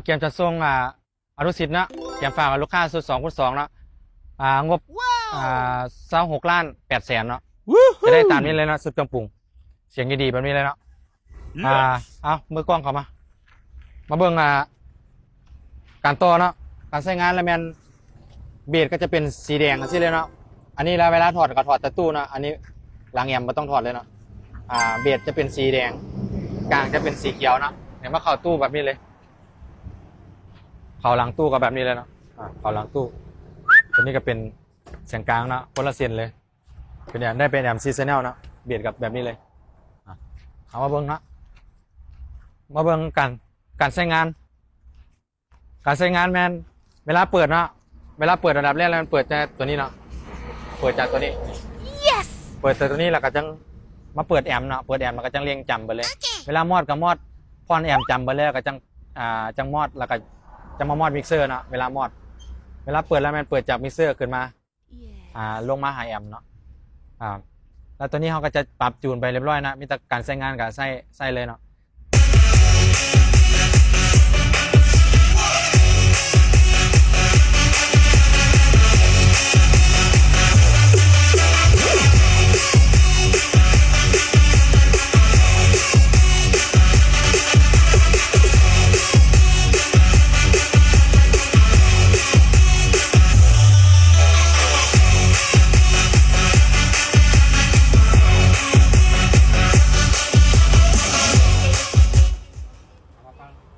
เกมจะส่งอนุสิทธิ์นะเกมฝากกับลูกค้าสุด2/2เนาะงบ26,800,000เนาะจะได้ตามนี้เลยเนาะสุดเครื่องปรุงเสียงดีๆแบบนี้เลยเนาะเอามือกล้องเข้ามาเบิ่งการต่อเนาะการใช้งานแล้วแมนเบสก็จะเป็นสีแดงสิเลยเนาะอันนี้แล้วเวลาถอดก็ถอดตะตู้เนาะอันนี้หลังแอมไม่ต้องถอดเลยเนาะเบสจะเป็นสีแดงกลางจะเป็นสีเขียวเนาะเนี่ยมาเข้าตู้แบบนี้เลยเข้าหลังตู้ก็แบบนี้เลยเนาะเข้าหลังตู้ตัวนี้ก็เป็นเสียงกลางเนาะคนละเส้นเลยเป็นแอมได้เป็นแอมซีซันแนลเนาะเบสกับแบบนี้เลยเอามาเบิ่งเนาะมาเบิ่งการใช้งานแมนเวลาเปิดเนาะเวลาเปิดระดับแรกแล้วมันเปิดจากตัวนี้เนาะเปิดจากตัวนี้ yes เปิดตัวนี้แล้วก็จังมาเปิดแอมเนาะเปิดแอมมันก็จังเรียงจำไปเลย เวลามอดกับมอดพอนแอมจำไปเลยก็จังมอดแล้วก็จะมามอดมิกเซอร์เนาะเวลามอดเวลาเปิดแล้วมันเปิดจากมิกเซอร์ขึ้นมาลงมาหาแอมเนาะแล้วตัวนี้เขาก็จะปรับจูนไปเรียบร้อยนะมีแต่การใช้งานกับใส่เลยเนาะ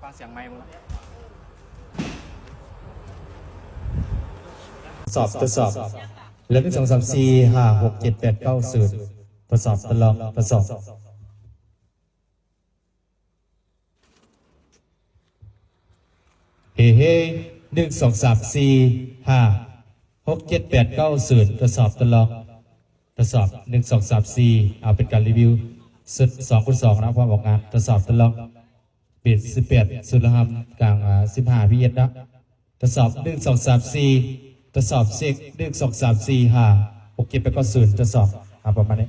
ฟังเสียงไมค์มึงทดสอบแล้ว1 2 3 4 5 6 7 8 9 10ทดสอบทดลองทดสอบเฮ้1 2 3 4 5 6 7 8 9 10ทดสอบทดลองทดสอบ1 2 3 4เอาเป็นการรีวิวสุด2/2นะพร้อมออกงานทดสอบทดลองเบียด18สุดละครับกลาง15พิเศษนะทดสอบ1 2 3 4ทดสอบเซ็ก1 2 3 4 5 6 7 8 9 10ทดสอบประมาณนี้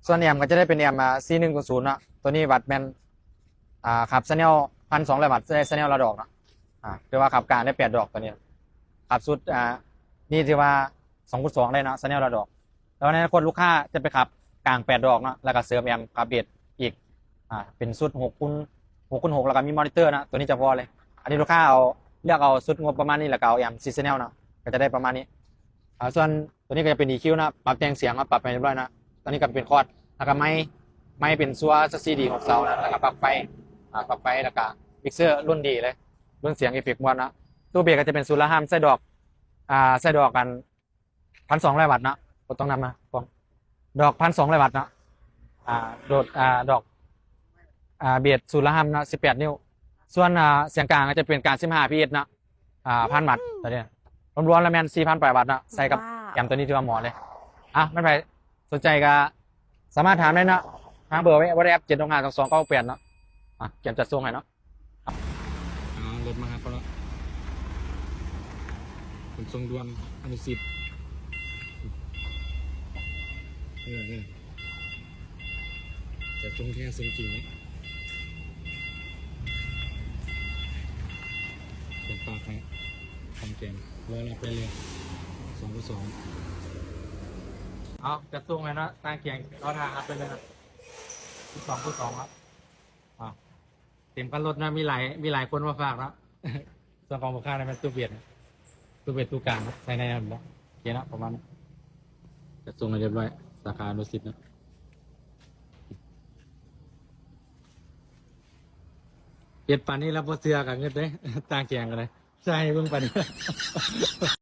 ส่วนแอมก็จะได้เป็นแอมC1/0เนาะตัวนี้วัดแมนขับซันเนล1,200 วัตต์ได้ซันเนลละดอกเนาะคือว่าขับกลางได้8 ดอกตัวนี้ขับสุดนี่ถือว่า2/2ได้เนาะซันเนลละดอกแล้วในคนลูกค้าจะไปขับกลาง8 ดอกเนาะแล้วก็เสริมแอมขับเบสอีกเป็นสุด6x6แล้วก็มีมอนิเตอร์นะตัวนี้จะพอเลยอันนี้ลูกค้าเลือกเอาสุดงบประมาณนี้แล้วก็เอาแอมซีซันเนลเนาะก็จะได้ประมาณนี้ ส่วนตัวนี้ก็จะเป็น EQ นะปรับแต่งเสียงมาปรับไปเรียบร้อยนะตอนนี้ก็เป็นคอร์ดแล้วก็ไม่เป็นซัวซีดีของเซานะแล้วก็ปรับไฟแล้วก็มิกเซอร์รุ่นดีเลยรุ่นเสียงเอฟเฟกต์มวนนะตู้เบสก็จะเป็นซูราฮัมไส้ดอกกัน1,200 วัตต์นะก็ต้องนำมาฟังดอก1,200 วัตต์นะดอกเบสซูราฮัมนะ18 นิ้วส่วนเสียงกลางก็จะเป็นการ15 พีเอสนะ1,000 วัตต์ตัวนี้รวมๆแล้วแมน4,800 วัตต์นะใส่กับแอมตัวนี้ที่ว่าหมอเลยไม่เป็นไรสนใจก็สามารถถามได้นะทางเบอร์ไว้ว่าได้แอป7252298เนาะเก็บจัดส่งให้เนาะรถมาครับแล้วขนส่งด่วนอนุสิทธิ์นี่จะจงแค่ส่งจริงไหมเป็นฝากให้ทำเกมรอรับไปเลย2/2จะส่งเลยนะตั้งเกียงรอทางครับไปเลยนะ2/2ครับเต็มกันรถนะมีหลายคนมาฝากแล้วส่วนของบุคคลเป็นตู้เบียดตู้กลางใช้ในนั้นแล้วโอเคนะประมาณจะส่งให้เรียบร้อยสาขาโนสิตนะเปลี่ยนปันนี้แล้วพอเสือกับเงินเลยต่างแกงกันเลยใช่เพิ่งปันนี้